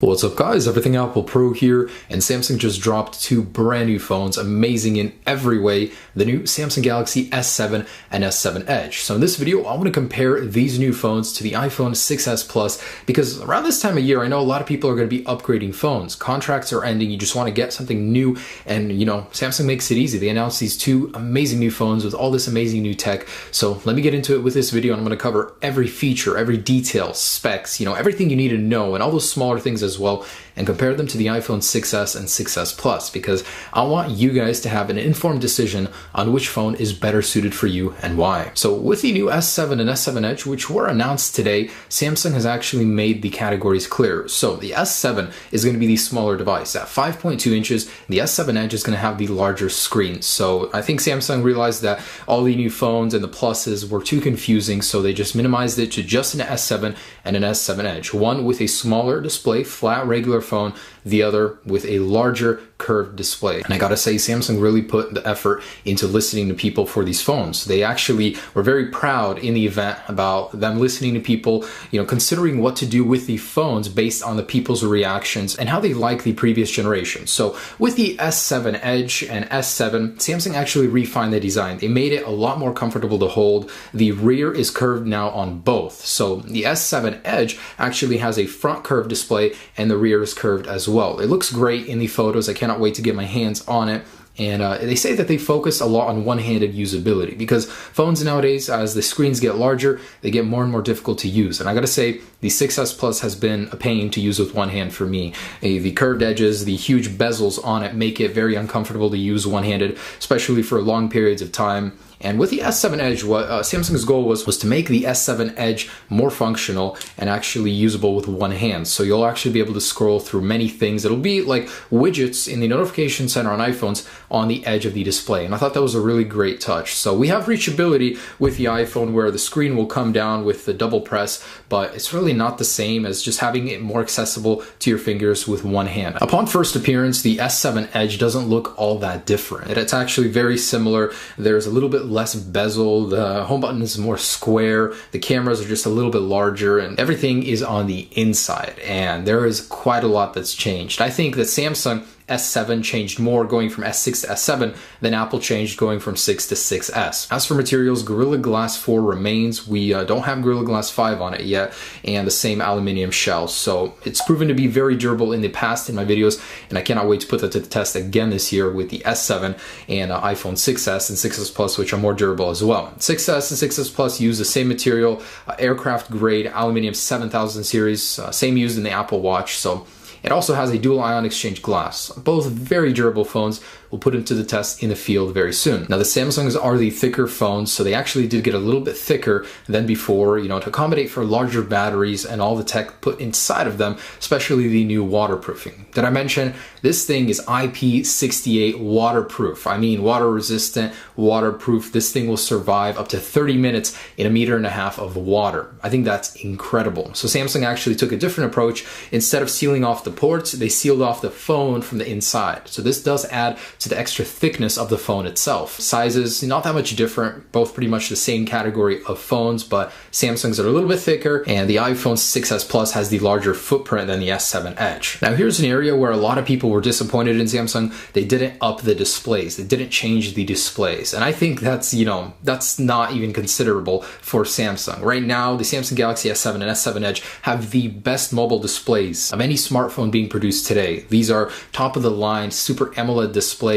What's up guys, Everything Apple Pro here, and Samsung just dropped two brand new phones, amazing in every way, the new Samsung Galaxy S7 and S7 Edge. So in this video, I want to compare these new phones to the iPhone 6s Plus, because around this time of year, I know a lot of people are going to be upgrading phones. Contracts are ending, you just want to get something new, and Samsung makes it easy. They announced these two amazing new phones with all this amazing new tech. So let me get into it with this video, and I'm going to cover every feature, every detail, specs, everything you need to know, and all those smaller things as well, and compare them to the iPhone 6s and 6s Plus, because I want you guys to have an informed decision on which phone is better suited for you and why. So with the new S7 and S7 Edge, which were announced today, Samsung has actually made the categories clear. So the S7 is going to be the smaller device at 5.2 inches. The S7 Edge is going to have the larger screen. So I think Samsung realized that all the new phones and the Pluses were too confusing, so they just minimized it to just an S7 and an S7 Edge. One with a smaller display, flat regular phone, the other with a larger curved display. And I gotta say, Samsung really put the effort into listening to people for these phones. They actually were very proud in the event about them listening to people, considering what to do with the phones based on the people's reactions and how they like the previous generation. So with the S7 Edge and S7, Samsung actually refined the design. They made it a lot more comfortable to hold. The rear is curved now on both. So the S7 Edge actually has a front curved display and the rear is curved as well. It looks great in the photos. I cannot wait to get my hands on it. And they say that they focus a lot on one-handed usability, because phones nowadays, as the screens get larger, they get more and more difficult to use. And I gotta say, the 6s Plus has been a pain to use with one hand for me. The curved edges, the huge bezels on it make it very uncomfortable to use one-handed, especially for long periods of time. And with the S7 Edge, what Samsung's goal was to make the S7 Edge more functional and actually usable with one hand. So you'll actually be able to scroll through many things. It'll be like widgets in the notification center on iPhones on the edge of the display. And I thought that was a really great touch. So we have reachability with the iPhone, where the screen will come down with the double press, but it's really not the same as just having it more accessible to your fingers with one hand. Upon first appearance, the S7 Edge doesn't look all that different. It's actually very similar. There's a little bit less bezel, the home button is more square, the cameras are just a little bit larger, and everything is on the inside, and there is quite a lot that's changed. I think that Samsung S7 changed more going from S6 to S7 than Apple changed going from 6 to 6S. As for materials, Gorilla Glass 4 remains. We don't have Gorilla Glass 5 on it yet, and the same aluminum shell. So it's proven to be very durable in the past in my videos, and I cannot wait to put that to the test again this year with the S7 and iPhone 6s and 6s Plus, which are more durable as well. 6s and 6s Plus use the same material, aircraft grade aluminum 7000 series, same used in the Apple Watch. So it also has a dual ion exchange glass. Both very durable phones. We'll put them to the test in the field very soon. Now the Samsungs are the thicker phones, so they actually did get a little bit thicker than before, to accommodate for larger batteries and all the tech put inside of them, especially the new waterproofing. Did I mention this thing is IP68 waterproof? I mean water resistant, waterproof. This thing will survive up to 30 minutes in 1.5 meters of water. I think that's incredible. So Samsung actually took a different approach. Instead of sealing off the ports, they sealed off the phone from the inside. So this does add to the extra thickness of the phone itself. Sizes, not that much different, both pretty much the same category of phones, but Samsung's are a little bit thicker, and the iPhone 6s Plus has the larger footprint than the S7 Edge. Now here's an area where a lot of people were disappointed in Samsung. They didn't up the displays. They didn't change the displays. And I think that's, that's not even considerable for Samsung. Right now, the Samsung Galaxy S7 and S7 Edge have the best mobile displays of any smartphone being produced today. These are top of the line, super AMOLED displays,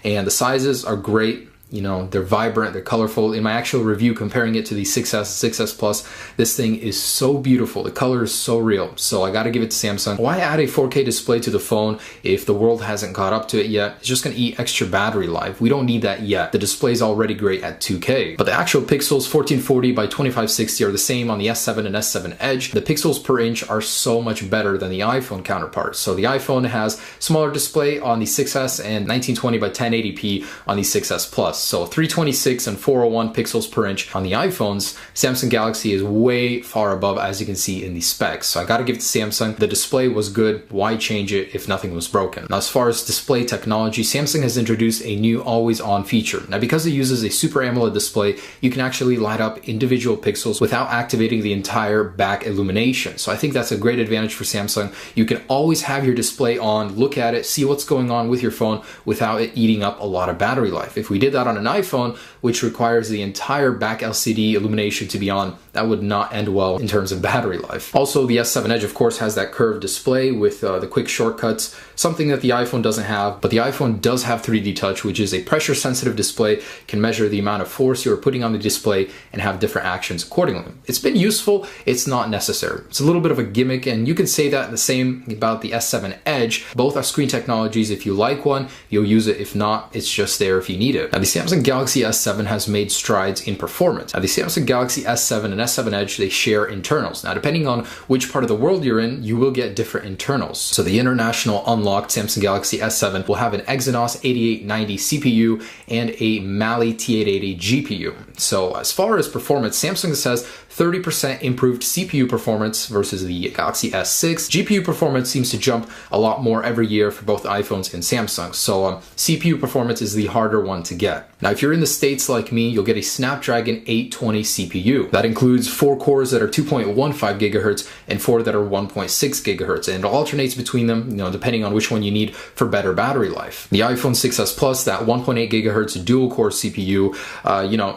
and the sizes are great. They're vibrant, they're colorful. In my actual review comparing it to the 6S, 6S Plus, this thing is so beautiful. The color is so real. So I gotta give it to Samsung. Why add a 4K display to the phone if the world hasn't caught up to it yet? It's just gonna eat extra battery life. We don't need that yet. The display is already great at 2K. But the actual pixels, 1440 by 2560, are the same on the S7 and S7 Edge. The pixels per inch are so much better than the iPhone counterparts. So the iPhone has smaller display on the 6S and 1920 by 1080p on the 6S Plus. So 326 and 401 pixels per inch on the iPhones. Samsung Galaxy is way far above, as you can see in the specs. So I gotta give it to Samsung. The display was good. Why change it if nothing was broken? Now, as far as display technology, Samsung has introduced a new always on feature. Now, because it uses a Super AMOLED display, you can actually light up individual pixels without activating the entire back illumination. So I think that's a great advantage for Samsung. You can always have your display on, look at it, see what's going on with your phone without it eating up a lot of battery life. If we did that on an iPhone, which requires the entire back LCD illumination to be on, that would not end well in terms of battery life. Also, the S7 Edge, of course, has that curved display with the quick shortcuts, something that the iPhone doesn't have, but the iPhone does have 3D Touch, which is a pressure-sensitive display, can measure the amount of force you're putting on the display and have different actions accordingly. It's been useful, it's not necessary. It's a little bit of a gimmick, and you can say that the same about the S7 Edge. Both are screen technologies. If you like one, you'll use it. If not, it's just there if you need it. Now, the Samsung Galaxy S7 has made strides in performance. Now, the Samsung Galaxy S7 and S7 Edge, they share internals. Now, depending on which part of the world you're in, you will get different internals. So the international unlocked Samsung Galaxy S7 will have an Exynos 8890 CPU and a Mali T880 GPU. So as far as performance, Samsung says 30% improved CPU performance versus the Galaxy S6. GPU performance seems to jump a lot more every year for both iPhones and Samsung. So CPU performance is the harder one to get. Now, if you're in the States like me, you'll get a Snapdragon 820 CPU. That includes 4 cores that are 2.15 gigahertz and 4 that are 1.6 gigahertz. And it alternates between them, depending on which one you need for better battery life. The iPhone 6s Plus, that 1.8 gigahertz dual core CPU,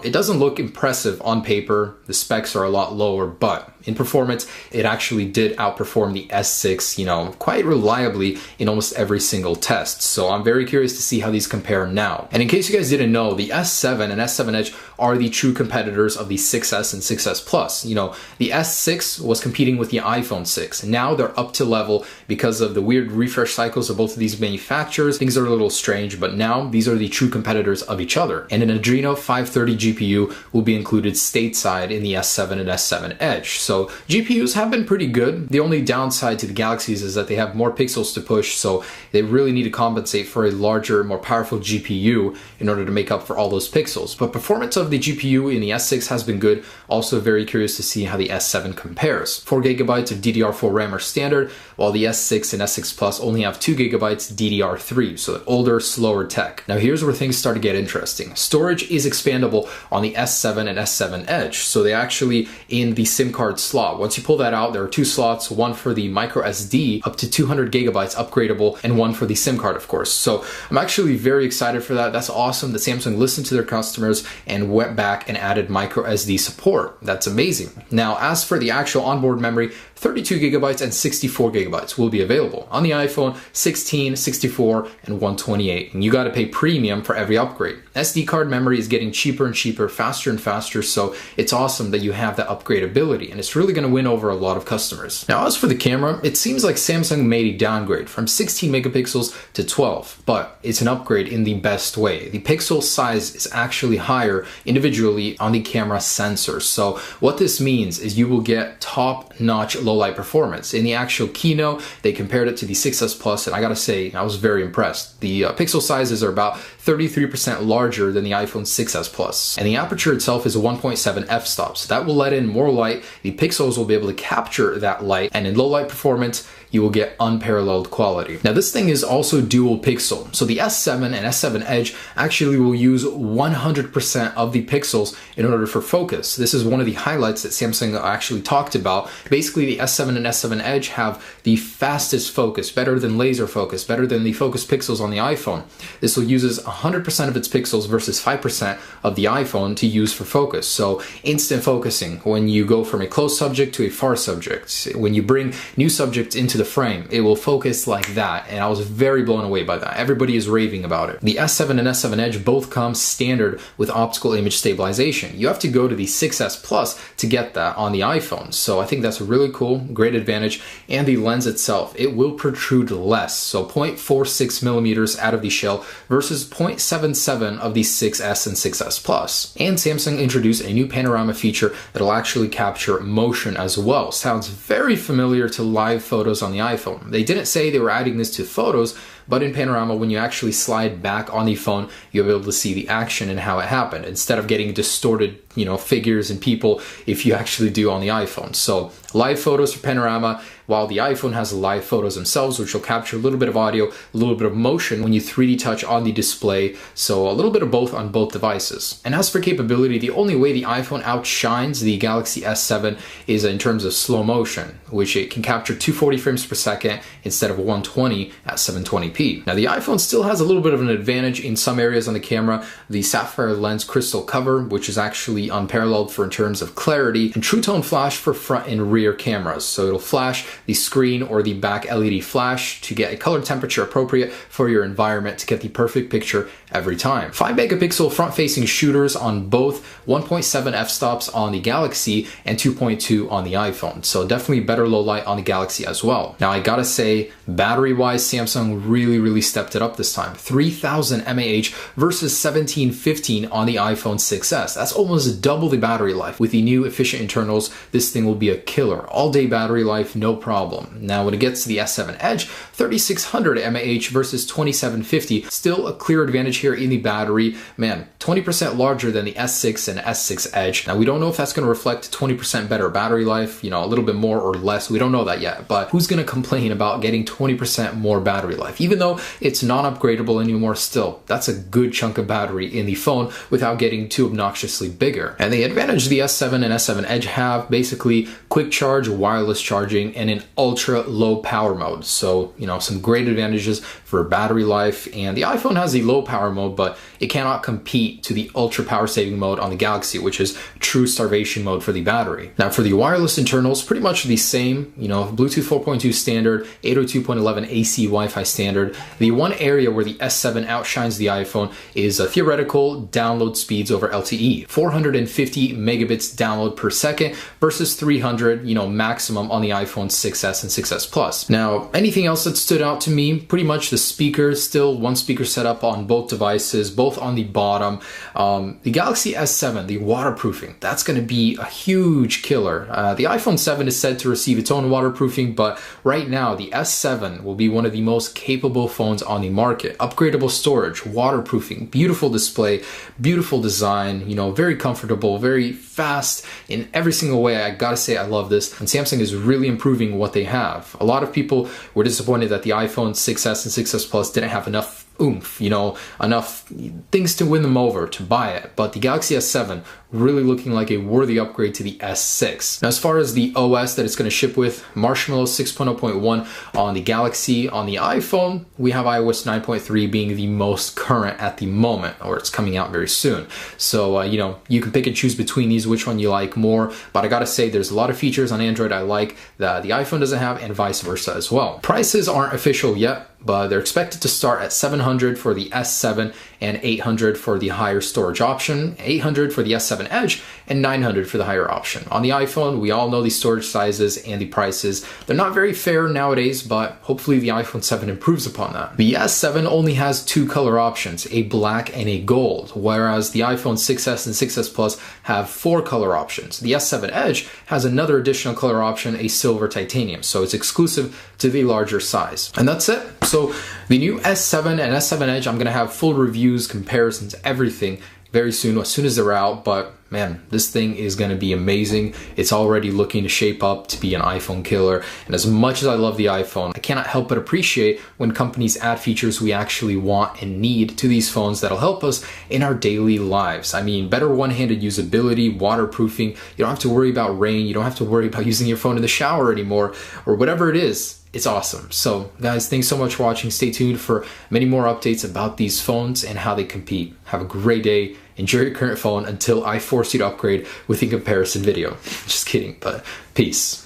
it doesn't look impressive on paper. The specs are a lot lower, but in performance, it actually did outperform the S6, quite reliably in almost every single test. So I'm very curious to see how these compare now. And in case you guys didn't know, the S7 and S7 Edge are the true competitors of the 6S and 6S Plus. The S6 was competing with the iPhone 6. Now they're up to level because of the weird refresh cycles of both of these manufacturers. Things are a little strange, but now these are the true competitors of each other. And an Adreno 530 GPU will be included stateside in the S7 and S7 Edge. So GPUs have been pretty good. The only downside to the Galaxies is that they have more pixels to push, so they really need to compensate for a larger, more powerful GPU in order to make up for all those pixels. But performance of the GPU in the S6 has been good. Also very curious to see how the S7 compares. 4 gigabytes of DDR4 RAM are standard, while the S6 and S6 Plus only have 2 gigabytes DDR3, so older, slower tech. Now here's where things start to get interesting. Storage is expandable on the S7 and S7 Edge, so they actually in the SIM card slot. Once you pull that out, there are 2 slots, one for the micro SD up to 200 gigabytes upgradable, and one for the SIM card, of course. So I'm actually very excited for that. That's awesome that Samsung listened to their customers and went back and added micro SD support. That's amazing. Now, as for the actual onboard memory, 32 gigabytes and 64 gigabytes will be available on the iPhone 16, 64, and 128. And you got to pay premium for every upgrade. SD card memory is getting cheaper and cheaper, faster and faster, so it's awesome that you have that upgradability, and it's really going to win over a lot of customers. Now, as for the camera, it seems like Samsung made a downgrade from 16 megapixels to 12, but it's an upgrade in the best way. The pixel size is actually higher individually on the camera sensors. So what this means is you will get top-notch low-light performance. In the actual keynote, they compared it to the 6S Plus, and I gotta say, I was very impressed. The pixel sizes are about 33% larger than the iPhone 6S Plus, and the aperture itself is a 1.7 f-stop, so that will let in more light. The pixels will be able to capture that light, and in low-light performance, you will get unparalleled quality. Now, this thing is also dual pixel. So the S7 and S7 Edge actually will use 100% of the pixels in order for focus. This is one of the highlights that Samsung actually talked about. Basically, the S7 and S7 Edge have the fastest focus, better than laser focus, better than the focus pixels on the iPhone. This will use 100% of its pixels versus 5% of the iPhone to use for focus. So instant focusing when you go from a close subject to a far subject. When you bring new subjects into the frame, it will focus like that, and I was very blown away by that. Everybody is raving about it. The S7 and S7 Edge both come standard with optical image stabilization. You have to go to the 6S Plus to get that on the iPhone, so I think that's really cool, great advantage. And the lens itself, it will protrude less, so 0.46 millimeters out of the shell versus 0.77 of the 6S and 6S Plus. And Samsung introduced a new panorama feature that'll actually capture motion as well. Sounds very familiar to live photos on the iPhone. They didn't say they were adding this to photos, but in panorama, when you actually slide back on the phone, you'll be able to see the action and how it happened instead of getting distorted, figures and people if you actually do on the iPhone. So live photos for panorama, while the iPhone has live photos themselves, which will capture a little bit of audio, a little bit of motion when you 3D touch on the display. So a little bit of both on both devices. And as for capability, the only way the iPhone outshines the Galaxy S7 is in terms of slow motion, which it can capture 240 frames per second instead of 120 at 720p. Now the iPhone still has a little bit of an advantage in some areas on the camera. The sapphire lens crystal cover, which is actually unparalleled in terms of clarity, and True Tone flash for front and rear cameras. So it'll flash the screen or the back LED flash to get a color temperature appropriate for your environment to get the perfect picture every time. 5 megapixel front-facing shooters on both, 1.7 f-stops on the Galaxy and 2.2 on the iPhone. So definitely better low light on the Galaxy as well. Now I gotta say, battery-wise, Samsung really stepped it up this time. 3000 mAh versus 1715 on the iPhone 6s. That's almost double the battery life. With the new efficient internals, this thing will be a killer. All-day battery life, no problem. Now when it gets to the S7 Edge, 3600 mAh versus 2750, still a clear advantage here in the battery. Man, 20% larger than the S6 and S6 Edge. Now we don't know if that's going to reflect 20% better battery life, a little bit more or less. We don't know that yet, but who's going to complain about getting 20% more battery life? Even though it's non-upgradable anymore, still, that's a good chunk of battery in the phone without getting too obnoxiously bigger. And the advantage the S7 and S7 Edge have, basically quick charge, wireless charging, and an ultra low power mode. So, some great advantages for battery life. And the iPhone has the low power mode, but it cannot compete to the ultra power saving mode on the Galaxy, which is true starvation mode for the battery. Now for the wireless internals, pretty much the same, Bluetooth 4.2 standard, 802.11 AC Wi-Fi standard. The one area where the S7 outshines the iPhone is theoretical download speeds over LTE. 450 megabits download per second versus 300, maximum on the iPhone 6s and 6s Plus. Now, anything else that stood out to me, pretty much the speakers, still one speaker setup on both devices, both on the bottom. The Galaxy S7, the waterproofing, that's going to be a huge killer. The iPhone 7 is said to receive its own waterproofing, but right now the S7 will be one of the most capable phones on the market. Upgradable storage, waterproofing, beautiful display, beautiful design, very comfortable, very fast in every single way. I gotta say I love this, and Samsung is really improving what they have. A lot of people were disappointed that the iPhone 6s and 6s Plus didn't have enough oomph, enough things to win them over to buy it. But the Galaxy S7 really looking like a worthy upgrade to the S6. Now, as far as the OS that it's going to ship with, Marshmallow 6.0.1 on the Galaxy. On the iPhone, we have iOS 9.3 being the most current at the moment, or it's coming out very soon. So, you can pick and choose between these, which one you like more. But I gotta say, there's a lot of features on Android I like that the iPhone doesn't have, and vice versa as well. Prices aren't official yet, but they're expected to start at $700 for the S7 and $800 for the higher storage option, $800 for the S7 Edge, and $900 for the higher option. On the iPhone, we all know the storage sizes and the prices. They're not very fair nowadays, but hopefully the iPhone 7 improves upon that. The S7 only has 2 color options, a black and a gold, whereas the iPhone 6s and 6s Plus have 4 color options. The S7 Edge has another additional color option, a silver titanium, so it's exclusive to the larger size. And that's it. So the new S7 and S7 Edge, I'm going to have full reviews, comparisons, everything very soon, as soon as they're out. But man, this thing is going to be amazing. It's already looking to shape up to be an iPhone killer. And as much as I love the iPhone, I cannot help but appreciate when companies add features we actually want and need to these phones that'll help us in our daily lives. I mean, better one-handed usability, waterproofing. You don't have to worry about rain. You don't have to worry about using your phone in the shower anymore, or whatever it is. It's awesome. So guys, thanks so much for watching. Stay tuned for many more updates about these phones and how they compete. Have a great day. Enjoy your current phone until I force you to upgrade with a comparison video. Just kidding, but peace.